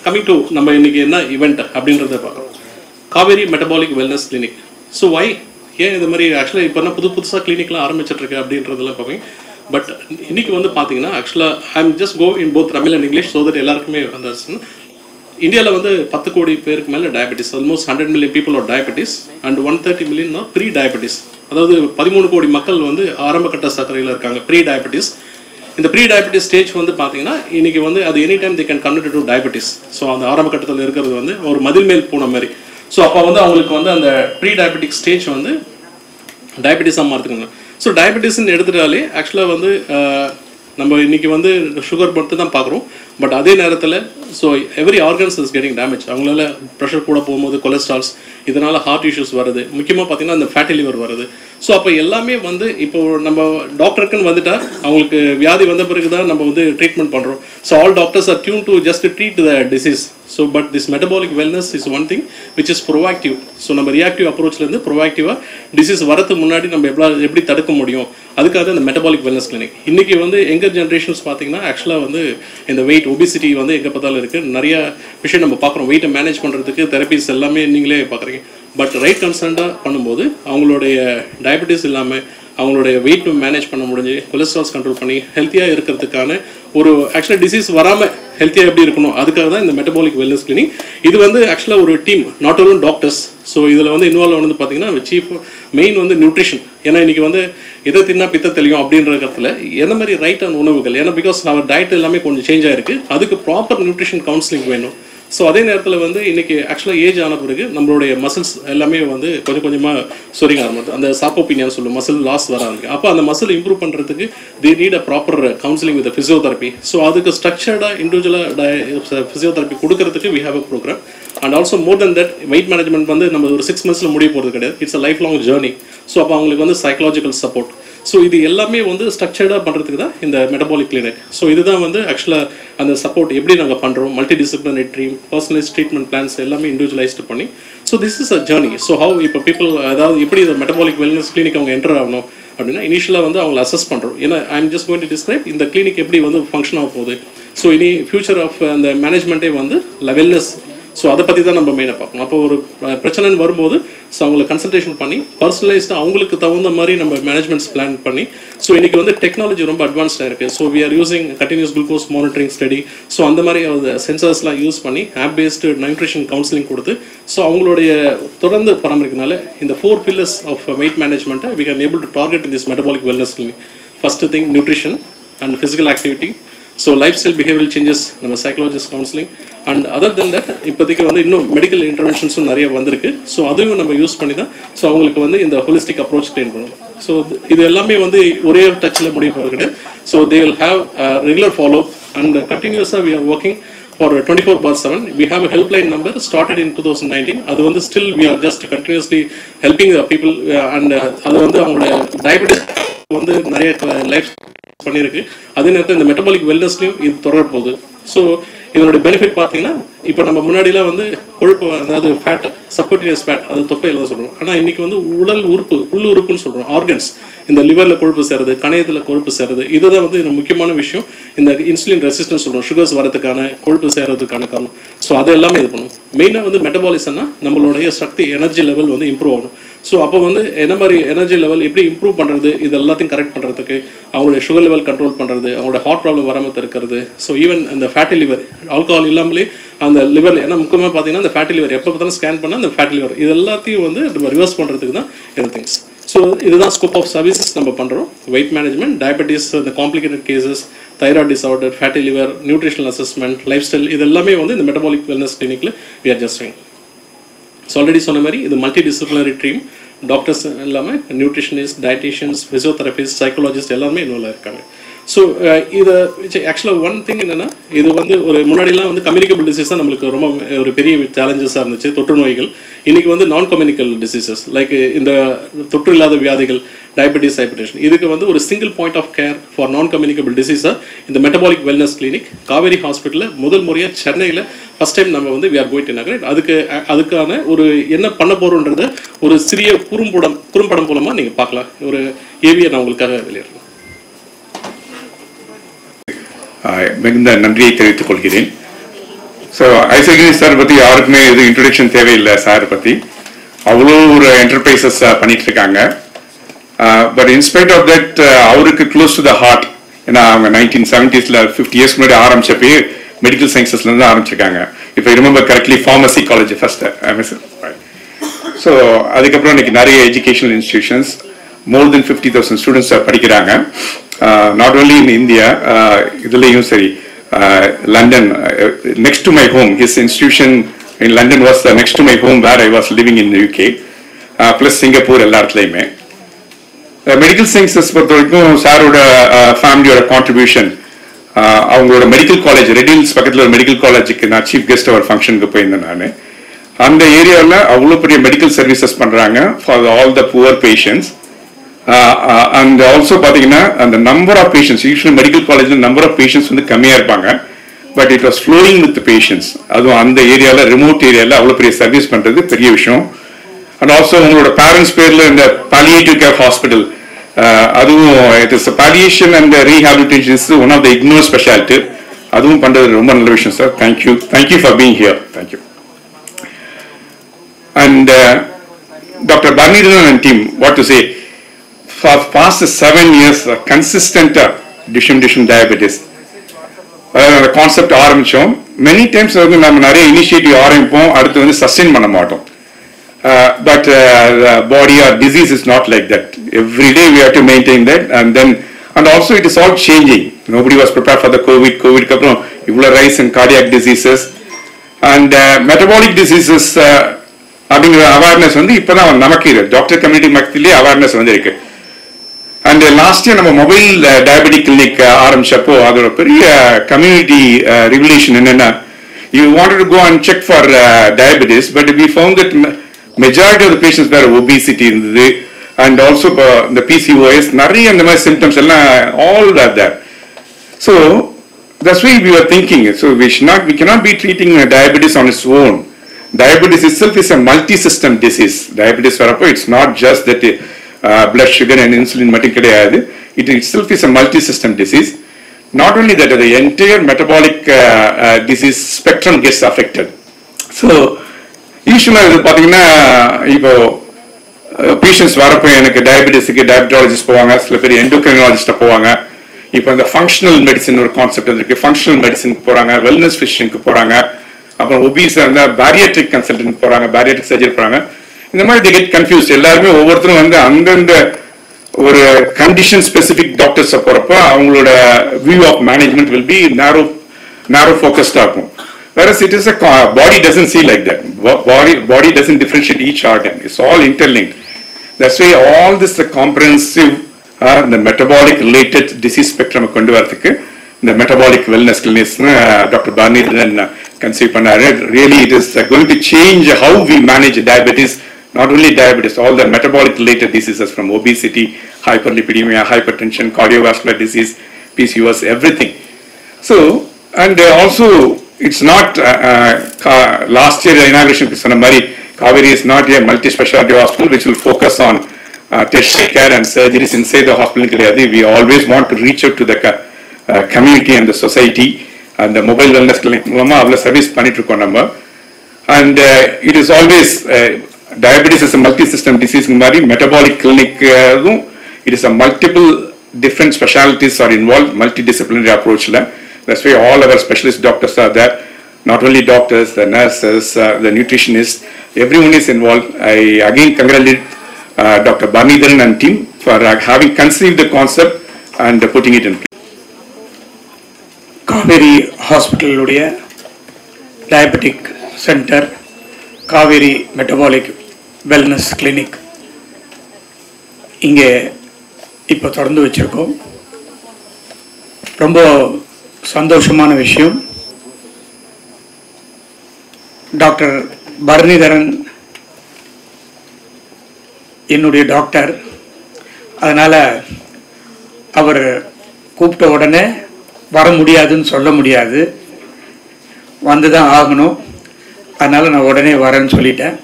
Coming to நம்ம இன்னைக்கு என்ன ஈவெண்ட் அப்படின்றத பார்க்குறோம். Kaveri metabolic wellness clinic. So why ஏன் இது மாதிரி ஆக்சுவலாக இப்போ என்ன புதுசாக கிளினிக்லாம் ஆரம்பிச்சிட்ருக்கு அப்படின்றதெல்லாம் பார்ப்பீங்க. பட் இன்னைக்கு வந்து பார்த்தீங்கன்னா ஆக்சுவலாக I am just go in both Tamil and English so that எல்லாருக்குமே வந்து இந்தியாவில் வந்து 10 கோடி பேருக்கு மேலே diabetes, almost 100 million people are diabetes and 130 million pre diabetes. அதாவது 13 கோடி மக்கள் வந்து ஆரம்பகட்ட சர்க்கரையில் இருக்காங்க, ப்ரீ டயபெட்டிஸ். இந்த ப்ரீ டயபெட்டிஸ் ஸ்டேஜ் வந்து பார்த்தீங்கன்னா இன்னைக்கு வந்து அது any time they can convert to diabetes. So அந்த ஆரம்ப கட்டத்தில் இருக்கிறது வந்து ஒரு மதில் மேல் போன மாதிரி. ஸோ அப்போ வந்து அவங்களுக்கு வந்து அந்த ப்ரீ டயபெட்டிக் ஸ்டேஜ் வந்து டயபெட்டிஸாக மாற்றுக்குங்க. ஸோ டயபெட்டிஸ்ன்னு எடுத்துட்டாலே ஆக்சுவலாக வந்து நம்ம இன்னைக்கு வந்து சுகர் மட்டும் தான் பார்க்குறோம். பட் அதே நேரத்தில் so every organs is getting damage. அவங்களால ப்ரெஷர் கூட போகும்போது கொலஸ்ட்ரால்ஸ், இதனால் ஹார்ட் இஷ்யூஸ் வருது, முக்கியமாக பார்த்தீங்கன்னா அந்த ஃபேட்டி லிவர் வருது. ஸோ அப்போ எல்லாமே வந்து இப்போ நம்ம டாக்டருக்குன்னு வந்துட்டா அவங்களுக்கு வியாதி வந்த பிறகு தான் நம்ம வந்து ட்ரீட்மெண்ட் பண்ணுறோம். So all doctors R tune to just treat the disease. So but this metabolic wellness is one thing which is proactive. So நம்ம ரியாக்டிவ் அப்ரோச்லேருந்து ப்ரோஆக்டிவாக டிசீஸ் வரதுக்கு முன்னாடி நம்ம எப்படி தடுக்க முடியும், அதுக்காக இந்த மெட்டபாலிக் வெல்னஸ் கிளினிக். இன்றைக்கி வந்து எங்கர் ஜென்ரேஷன்ஸ் பார்த்தீங்கன்னா ஆக்சுவலாக வந்து இந்த வெயிட் ஒபிசிட்டி வந்து எங்கே பார்த்தாலும் இருக்குது. நிறைய விஷயம் நம்ம பார்க்குறோம். வெயிட்டை மேனேஜ் பண்ணுறதுக்கு தெரப்பிஸ் எல்லாமே நீங்களே பார்க்குறீங்க. பட் ரைட் கன்சர்ன்டாக பண்ணும்போது அவங்களுடைய டயபெட்டிஸ் இல்லாமல் அவங்களுடைய வெயிட் மேனேஜ் பண்ண முடிஞ்சு கொலஸ்ட்ரால்ஸ் கண்ட்ரோல் பண்ணி ஹெல்த்தியாக இருக்கிறதுக்கான ஒரு ஆக்சுவலாக டிசீஸ் வராமல் ஹெல்த்தியாக எப்படி இருக்கணும் அதுக்காக தான் இந்த மெட்டபாலிக் வெல்னஸ் கிளினிக். இது வந்து ஆக்சுவலாக ஒரு team, not only doctors. So இதில் வந்து இன்வால்வ் ஆனது பார்த்தீங்கன்னா சீஃப் மெயின் வந்து நியூட்ரிஷன். ஏன்னா இன்றைக்கி வந்து எதை தின்னா பித்த தெரியும் அப்படின்ற இடத்துல என்ன மாதிரி ரைட்டான உணவுகள், ஏன்னா பிகாஸ் அவர் டயட் எல்லாமே கொஞ்சம் சேஞ்ச் ஆகிருக்கு, அதுக்கு ப்ராப்பர் நியூட்ரிஷன் கவுன்சிலிங் வேணும். ஸோ அதே நேரத்தில் வந்து இன்றைக்கி ஆக்சுவலாக ஏஜ் ஆன பிறகு நம்மளுடைய மசில்ஸ் எல்லாமே வந்து கொஞ்சம் கொஞ்சமாக சொரிங்க ஆரம்பிச்சு, அந்த சாப்போபீனியான்னு சொல்லும் மசில் லாஸ் வர ஆரம்பிக்கும். அப்போ அந்த மசில் இம்ப்ரூவ் பண்ணுறதுக்கு they need a proper counselling with physiotherapy. So அதுக்கு ஸ்ட்ரக்சர்டாக இண்டிவிஜுவலாக ஃபிசியோதெரப்பி கொடுக்கறதுக்கு we have a programme. And also more then that weight management வந்து நம்ம ஒரு 6 months முடிய போகிறது கிடையாது. It's a life long journey. So அப்போ அவங்களுக்கு வந்து சைக்கலாஜிக்கல் சப்போர்ட். ஸோ இது எல்லாமே வந்து ஸ்ட்ரக்சர்டாக பண்ணுறதுக்கு தான் இந்த மெட்டபாலிக் கிளினிக். ஸோ இதுதான் வந்து ஆக்சுவலாக அந்த சப்போர்ட் எப்படி நாங்கள் பண்ணுறோம், multi disciplinary team, personalise treatment plans எல்லாமே இண்டிவிஜுவலைஸ்டு பண்ணி. So this is a journey. So how இப்போ பீப்புள் அதாவது எப்படி இந்த மெட்டபாலிக் வெல்னஸ் கிளினிக் அவங்க என்டர் ஆகணும் அப்படின்னா இனிஷியலாக வந்து அவங்களை அசஸ் பண்ணுறோம். ஏன்னா I am just going to describe இந்த கிளினிக் எப்படி வந்து ஃபங்க்ஷன் ஆக போகுது. ஸோ இனி ஃபியூச்சர் ஆஃப் அந்த மேனேஜ்மெண்ட்டே வந்து வெல்னஸ். ஸோ அதை பற்றி தான் நம்ம மெயினாக பார்க்கணும். அப்போ ஒரு பிரச்சனைன்னு வரும்போது ஸோ அவங்களை கன்சல்டேஷன் பண்ணி பர்சனலைஸ்டாக அவங்களுக்கு தகுந்த மாதிரி நம்ம மேனேஜ்மெண்ட்ஸ் பிளான் பண்ணி. ஸோ இன்றைக்கி வந்து டெக்னாலஜி ரொம்ப அட்வான்ஸ்டாக இருக்குது. So we are using continuous glucose monitoring study. So அந்த மாதிரி சென்சர்ஸ்லாம் யூஸ் பண்ணி ஆப் பேஸ்டு நியூட்ரிஷன் கவுன்சிலிங் கொடுத்து ஸோ அவங்களுடைய தொடர்ந்து பராமரிக்கிறதுனால இந்த 4 pillars ஆஃப் வெயிட் மேனேஜ்மெண்ட்டை we can able to target in this metabolic wellness clinic. First thing nutrition and physical activity. So lifestyle behavioural changes, நம்ம psychologist counselling and other then that இப்போதைக்கு வந்து இன்னும் medical இன்டர்வென்ஷன்ஸும் நிறைய வந்திருக்கு. So அதுவும் நம்ம use பண்ணி தான் ஸோ அவங்களுக்கு வந்து இந்த ஹோலிஸ்டிக் அப்ரோச் ட்ரெயின் பண்ணணும். ஸோ இது எல்லாமே வந்து ஒரே டச்சில் முடிய போகிறது கிடையாது. So they will have regular follow and கண்டினியூஸாக we are working for 24/7. We have a helpline number started in 2019. அது வந்து still we are just continuously helping the people and அது வந்து அவங்களோட டயபெட்டிஸ் வந்து நிறைய லைஃப் பண்ணியிருக்கு. அதே நேரத்தில் இந்த மெட்டபாலிக் வெல்னஸ்லையும் இது தொடர போகுது. ஸோ இதனோட பெனிஃபிட் பார்த்தீங்கன்னா இப்போ நம்ம முன்னாடிலாம் வந்து கொழுப்பு, அதாவது ஃபேட், சப்போர்டினியஸ் ஃபேட், அது தொப்பையில் தான் சொல்கிறோம். ஆனால் இன்றைக்கி வந்து உடல் உறுப்பு, உள்ளுறுப்புன்னு சொல்கிறோம், ஆர்கன்ஸ். இந்த லிவரில் கொழுப்பு சேருது, கணையத்தில் கொழுப்பு சேருது. இதுதான் வந்து இந்த முக்கியமான விஷயம். இந்த இன்சுலின் ரெசிஸ்டன்ஸ் சொல்கிறோம், சுகர்ஸ் வரதுக்கான, கொழுப்பு சேரதுக்கான காரணம். ஸோ அது எல்லாமே இது பண்ணும். மெயினாக வந்து மெட்டபாலிசம்னா நம்மளுடைய சக்தி, எனர்ஜி லெவல் வந்து இம்ப்ரூவ் ஆகணும். ஸோ அப்போ வந்து என்ன மாதிரி எனர்ஜி லெவல் எப்படி இம்ப்ரூவ் பண்ணுறது, இது எல்லாத்தையும் கரெக்ட் பண்ணுறதுக்கு, அவங்களுடைய சுகர் லெவல் கண்ட்ரோல் பண்ணுறது, அவங்களோட ஹார்ட் ப்ராப்ளம் வராமல் இருக்கிறது. ஸோ ஈவன் அந்த ஃபேட்டி லிவர், ஆல்கஹால் இல்லாமலே அந்த லிவர், ஏன்னா முக்கியமாக பார்த்தீங்கன்னா அந்த ஃபேட்டி லிவர் எப்போ பார்த்தாலும் ஸ்கேன் பண்ணால் அந்த ஃபேட்டி லிவர் இது எல்லாத்தையும் வந்து ரிவர்ஸ் பண்ணுறதுக்கு தான் எவ்ரி திங்ஸ். ஸோ இதுதான் ஸ்கோப் ஆஃப் சர்வீசஸ் நம்ம பண்ணுறோம். வெயிட் மேனேஜ்மெண்ட், டயபெட்டிஸ், இந்த complicated cases, thyroid disorder, fatty liver, nutritional assessment, lifestyle, இது எல்லாமே வந்து இந்த மெட்டபாலிக் வெல்னஸ் கிளினிக்கில் we are just. So already சொன்ன மாதிரி இது மல்டி டிசிப்ளினரி டீம், டாக்டர்ஸ் எல்லாமே நியூட்ரிஷனிஸ்ட், டயட்டிஷியன்ஸ், ஃபிசியோதெரபிஸ்ட், சைக்காலஜிஸ்ட் எல்லாமே இன்வால்வ் இருக்காங்க. ஸோ இதை ஆக்சுவலாக ஒன் திங் என்னென்னா, இது வந்து ஒரு முன்னாடிலாம் வந்து கம்யூனிகபிள் டிசீஸ் தான் நம்மளுக்கு ரொம்ப ஒரு பெரிய சேலஞ்சஸாக இருந்துச்சு, தொற்று நோய்கள். இன்றைக்கி வந்து நான் கம்யூனிகபிள் டிசீசஸ் லைக் இந்த தொற்று இல்லாத வியாதிகள், டயபெட்டிஸ், ஹைப்பர்டென்ஷன், இதுக்கு வந்து ஒரு single point of care for non communicable டிசீஸாக இந்த மெட்டபாலிக் வெல்னஸ் கிளினிக் காவேரி ஹாஸ்பிட்டலில் முதல் முறையாக சென்னையில் ஃபஸ்ட் டைம் நம்ம வந்து we are going to inaugurate. அதுக்கான ஒரு என்ன பண்ண போகிறோன்றத ஒரு சிறிய குறும்படம் மூலமாக நீங்கள் பார்க்கலாம். ஒரு ஏவியை நான் உங்களுக்காக வெளியிடுறேன். மிகுந்த நன்றியை தெரிவித்துக் கொள்கிறேன். ஸோ ஐசக்னி சார் பற்றி யாருக்குமே இது இன்ட்ரடக்ஷன் தேவையில்லை. சார் பற்றி அவ்வளோ ஒரு என்டர்பிரைசஸ் பண்ணிட்டு இருக்காங்க. பட் இன்ஸ்பைட் ஆஃப் தட் அவருக்கு க்ளோஸ் டு த ஹார்ட். ஏன்னா அவங்க 1970s 50 இயர்ஸ் முன்னாடி ஆரம்பிச்சப்பே மெடிக்கல் சயின்சஸ்லேருந்து ஆரம்பிச்சிருக்காங்க. இப்போ I remember correctly pharmacy college first. So அதுக்கப்புறம் இன்னைக்கு நிறைய எஜுகேஷனல் இன்ஸ்டிடியூஷன்ஸ் மோர் தென் 50,000 ஸ்டூடெண்ட்ஸ் படிக்கிறாங்க. நாட் ஓன்லி இன் இந்தியா, இதுலேயும் சரி. London, next to my home, his institution in London was next to my home where I was living in the UK, plus Singapore எல்லா இடத்துலையுமே. Medical sciences பொறுத்த வரைக்கும் சாரோட ஃபேமிலியோட contribution, அவங்களோட மெடிக்கல் காலேஜ் ரெடில்ஸ் பக்கத்தில் ஒரு மெடிக்கல் காலேஜுக்கு நான் சீஃப் கெஸ்ட் ஒரு ஃபங்க்ஷனுக்கு போயிருந்தேன். நான் அந்த ஏரியாவில் அவ்வளோ பெரிய மெடிக்கல் சர்வீசஸ் பண்ணுறாங்க for all the poor patients. And also பார்த்தீங்கன்னா அந்த number of patients, usually medical காலேஜில் நம்பர் ஆஃப் பேஷண்ட்ஸ் வந்து கம்மியாக இருப்பாங்க. But it was flowing with patients. அதுவும் அந்த ஏரியாவில் ரிமோட் ஏரியாவில் அவ்வளோ பெரிய சர்வீஸ் பண்ணுறது பெரிய விஷயம். அண்ட் ஆல்சோ உங்களோட பேரண்ட்ஸ் பேரில் இந்த பாலியேட்டிவ் கேர் ஹாஸ்பிட்டல், அதுவும் it is palliation and rehabilitation is one of the ignore speciality. அதுவும் பண்ணுறது ரொம்ப நல்ல விஷயம் sir. Thank you for being here. Thank you. And doctor Parnitharan and team, what to say, for past 7 years consistent டிஷம் diabetes concept ஆரம்பிச்சோம். Many times வந்து நம்ம நிறைய இனிஷியேட்டிவ் ஆரம்பிப்போம், அடுத்து வந்து சஸ்டெயின் பண்ண மாட்டோம். But body or disease is not like that. Every day we have to maintain that. And also it is all changing. Nobody was prepare for the கோவிட்க்கு அப்புறம் இவ்வளோ rise in cardiac diseases and metabolic diseases அப்படிங்கிற awareness வந்து இப்போதான் நமக்கு doctor community மத்தியிலே awareness வந்து இருக்கு. அண்ட் லாஸ்ட் இயர் நம்ம மொபைல் டயபெட்டிக் கிளினிக் ஆரம்பிச்சப்போ அதோட பெரிய கம்யூனிட்டி ரெகுலேஷன் என்னன்னா, you wanted to go and check for diabetes, but we found that majority of the patients வேற ஒபிசிட்டி இருந்தது. அண்ட் ஆல்சோ இந்த PCOS நிறைய அந்த மாதிரி சிம்டம்ஸ் எல்லாம் all are there. So that's why we are thinking. So we cannot be treating diabetes on its own. Diabetes itself is a multi-system disease. Diabetes வரப்போ it's not just that blood sugar and insulin மட்டும் கிடையாது. It itself is a multi-system disease. Not only that, the entire metabolic disease spectrum gets affected. So usually இது பார்த்தீங்கன்னா இப்போ patients வரப்போ எனக்கு டயபெட்டிஸுக்கு diabetologist போவாங்க, சில பேர் எண்டோக்ரைனாலஜிஸ்ட்டை போவாங்க. இப்போ இந்த ஃபங்க்ஷனல் மெடிசின் ஒரு கான்செப்ட் இருக்கு. ஃபங்க்ஷனல் மெடிசினுக்கு போறாங்க, வெல்னஸ் ஃபிசிஷியனுக்கு போறாங்க, அப்புறம் ஒபீஸா இருந்தா பேரியாட்ரிக் கன்சல்டன்ட் போறாங்க, பேரியாட்ரிக் சர்ஜரி போறாங்க. இந்த மாதிரி they get confused. எல்லாருமே ஒவ்வொருத்தரும் வந்து அந்தந்த ஒரு கண்டிஷன் ஸ்பெசிபிக் டாக்டர்ஸ் போறப்ப அவங்களோட view of management will be narrow focused ஆகும். Whereas it is a body doesn't see like that. Body doesn't differentiate each organ. It's all interlinked. That's why all this comprehensive the metabolic related disease spectrum கொண்டு வரதுக்கு இந்த metabolic wellness clinics doctor Parnitharan conceive பண்ணாரு. Really it is going to change how we manage diabetes. Not only diabetes, all the metabolic related diseases from obesity, hyperlipidemia, hypertension, cardiovascular disease, PCOS, everything. So, and also it's not last year inauguration Sanamari Kaveri is not a multi-specialty hospital which will focus on tertiary care and surgeries inside the hospital. We always want to reach out to the community and the society, and the mobile wellness clinic service பண்ணிட்டு நம்ம. And it is always diabetes is a multi-system disease. Metabolic clinic it is a multiple different specialties are involved, multidisciplinary approach. That's why all our specialist doctors are there. Not only doctors, the nurses, the nutritionists, everyone is involved. I again congratulate Dr. Bharnidharan and team for having conceived the concept and putting it in place. Kaveri ஹாஸ்பிட்டலுடைய diabetic centre, Kaveri metabolic wellness clinic இங்கே இப்போ தொடர்ந்து வச்சுருக்கோம். ரொம்ப சந்தோஷமான விஷயம். Doctor பர்னிதரன் என்னுடைய doctor. அதனால் அவர் கூப்பிட்ட உடனே வர முடியாதுன்னு சொல்ல முடியாது, வந்து தான் ஆகணும். அதனால் நான் உடனே வரேன்னு சொல்லிட்டேன்.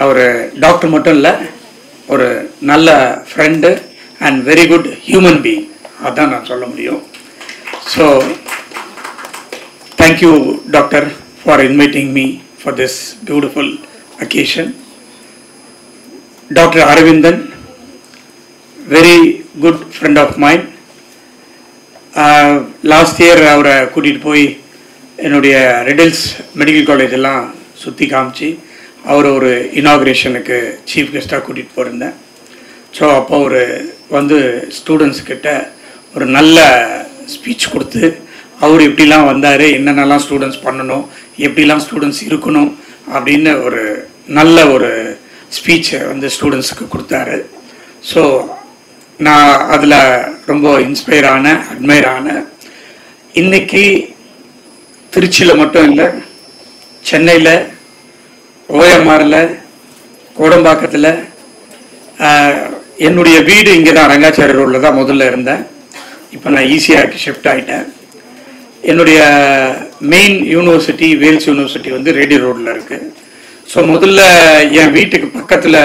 அவர் டாக்டர் மட்டும் இல்லை, ஒரு நல்ல friend and very good human being, அதான் நான் சொல்ல முடியும். So thank you doctor for inviting me for this beautiful occasion. Dr. Aravindan, very good friend of mine. Last year அவரை கூட்டிகிட்டு போய் என்னுடைய ரெடில்ஸ் மெடிக்கல் காலேஜ் எல்லாம் சுற்றி காமிச்சு அவர் ஒரு இனாக்ரேஷனுக்கு சீஃப் கெஸ்ட்டாக கூட்டிகிட்டு போயிருந்தேன். ஸோ அப்போ ஒரு வந்து ஸ்டூடெண்ட்ஸ்கிட்ட ஒரு நல்ல ஸ்பீச் கொடுத்து அவர் எப்படிலாம் வந்தார், என்னென்னலாம் ஸ்டூடெண்ட்ஸ் பண்ணணும், எப்படிலாம் ஸ்டூடெண்ட்ஸ் இருக்கணும் அப்படின்னு ஒரு நல்ல ஒரு ஸ்பீச்சை வந்து ஸ்டூடெண்ட்ஸுக்கு கொடுத்தாரு. ஸோ நான் அதில் ரொம்ப இன்ஸ்பயர் ஆனேன், அட்மையர் ஆனேன். இன்றைக்கி திருச்சியில் மட்டும் இல்லை, சென்னையில், ஓஎம்ஆரில், கோடம்பாக்கத்தில், என்னுடைய வீடு இங்கே தான் ரங்காச்சாரி ரோடில் தான் முதல்ல இருந்தேன். இப்போ நான் ஈஸியாக ஷிஃப்ட் ஆகிட்டேன். என்னுடைய மெயின் யூனிவர்சிட்டி வேல்ஸ் யூனிவர்சிட்டி வந்து ரேடியோ ரோடில் இருக்குது. ஸோ முதல்ல என் வீட்டுக்கு பக்கத்தில்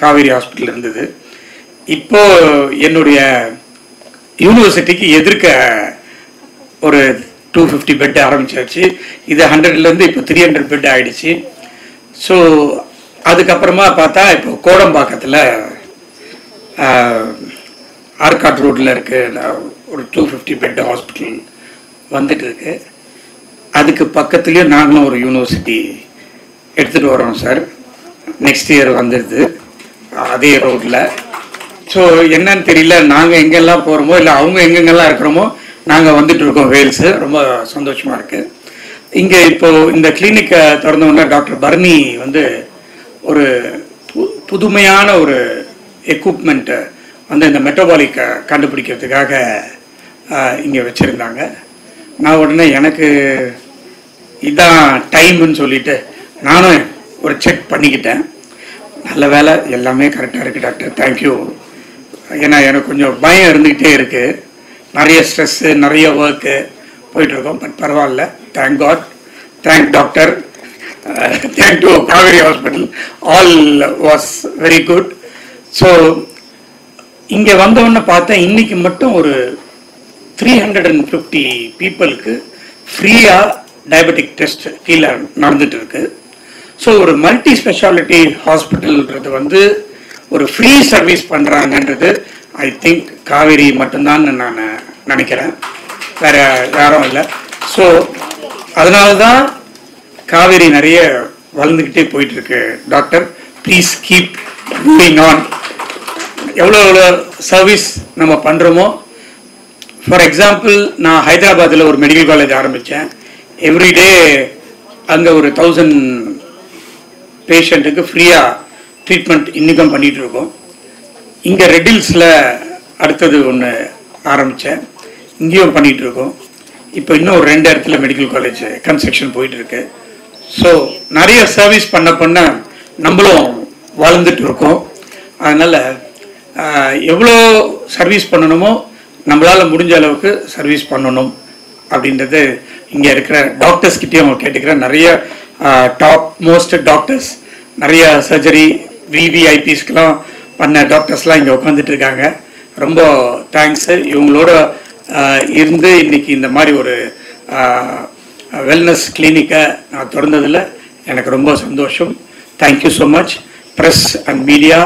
காவேரி ஹாஸ்பிட்டல் இருந்தது. இப்போது என்னுடைய யூனிவர்சிட்டிக்கு எதிர்க்க ஒரு 250 பெட் ஆரம்பிச்சாச்சு. இது 100லேருந்து இப்போ 300 பெட் ஆகிடுச்சு. ஸோ அதுக்கப்புறமா பார்த்தா இப்போ கோடம்பாக்கத்தில் ஆர்காட் ரோட்டில் இருக்க ஒரு 250 பெட் ஹாஸ்பிட்டல் வந்துட்டு இருக்கு. அதுக்கு பக்கத்துலேயும் நாங்களும் ஒரு யூனிவர்சிட்டி எடுத்துகிட்டு வரோம் சார். நெக்ஸ்ட் இயர் வந்துடுது அதே ரோட்டில். ஸோ என்னன்னு தெரியல, நாங்கள் எங்கெல்லாம் போகிறோமோ இல்லை அவங்க எங்கெங்கெல்லாம் இருக்கிறோமோ நாங்கள் வந்துட்டு இருக்கோம் வேல்ஸு. ரொம்ப சந்தோஷமாக இருக்குது. இங்கே இப்போது இந்த கிளினிக்கை திறந்தோன்னா டாக்டர் பர்னி வந்து ஒரு புதுமையான ஒரு எக்யூப்மெண்ட்டை வந்து இந்த மெட்டபாலிக்கை கண்டுபிடிக்கிறதுக்காக இங்கே வச்சுருந்தாங்க. நான் உடனே எனக்கு இதான் டைமுன்னு சொல்லிவிட்டு நானும் ஒரு செக் பண்ணிக்கிட்டேன். நல்ல வேலை எல்லாமே கரெக்டாக இருக்குது டாக்டர், தேங்க்யூ. ஏன்னா எனக்கு கொஞ்சம் பயம் இருந்துக்கிட்டே இருக்குது, நிறைய ஸ்ட்ரெஸ்ஸு, நிறைய ஒர்க்கு போயிட்டுருக்கோம். பட் பரவாயில்ல, thank God, thank doctor, thank to Kaveri hospital, all was very good. So இங்கே வந்தோன்னு பார்த்தேன், இன்றைக்கி மட்டும் ஒரு 350 பீப்புளுக்கு ஃப்ரீயாக டயபெட்டிக் டெஸ்ட் கீழே நடந்துட்டு இருக்கு. ஸோ ஒரு மல்டி ஸ்பெஷாலிட்டி ஹாஸ்பிட்டல்ன்றது வந்து ஒரு ஃப்ரீ சர்வீஸ் பண்ணுறாங்கன்றது ஐ திங்க் காவேரி மட்டும்தான் நான் நினைக்கிறேன், வேற யாரும் இல்லை. ஸோ அதனால தான் காவேரி நிறைய வளர்ந்துக்கிட்டே போயிட்டுருக்கு. Doctor please keep moving on. எவ்வளோ எவ்வளோ சர்வீஸ் நம்ம பண்ணுறோமோ. ஃபார் எக்ஸாம்பிள், நான் ஹைதராபாத்தில் ஒரு மெடிக்கல் காலேஜ் ஆரம்பித்தேன். எவ்ரிடே அங்கே ஒரு 1000 பேஷண்ட்டுக்கு ஃப்ரீயாக ட்ரீட்மெண்ட் இன்றைக்கும் பண்ணிகிட்ருக்கோம். இங்கே ரெட்டில்ஸில் அடுத்தது ஒன்று ஆரம்பித்தேன், இங்கேயும் பண்ணிகிட்ருக்கோம். இப்போ இன்னும் ஒரு 2 இடத்துல மெடிக்கல் காலேஜ் கன்ஸ்ட்ரக்ஷன் போயிட்டுருக்கு. ஸோ நிறைய சர்வீஸ் பண்ண நம்மளும் வாழ்ந்துட்டு இருக்கோம். அதனால் எவ்வளோ சர்வீஸ் பண்ணணுமோ நம்மளால் முடிஞ்ச அளவுக்கு சர்வீஸ் பண்ணணும் அப்படின்றது இங்கே இருக்கிற டாக்டர்ஸ்கிட்டையும் கேட்டுக்கிறேன். நிறைய டாப் மோஸ்ட் டாக்டர்ஸ், நிறைய சர்ஜரி விவிஐபிஸ்க்கெலாம் பண்ண டாக்டர்ஸ்லாம் இங்கே உட்காந்துட்டு இருக்காங்க. ரொம்ப தேங்க்ஸு. இவங்களோட இருந்து இன்றைக்கி இந்த மாதிரி ஒரு வெல்னஸ் கிளினிக்கை நான் திறந்ததில் எனக்கு ரொம்ப சந்தோஷம். Thank you so much press and media.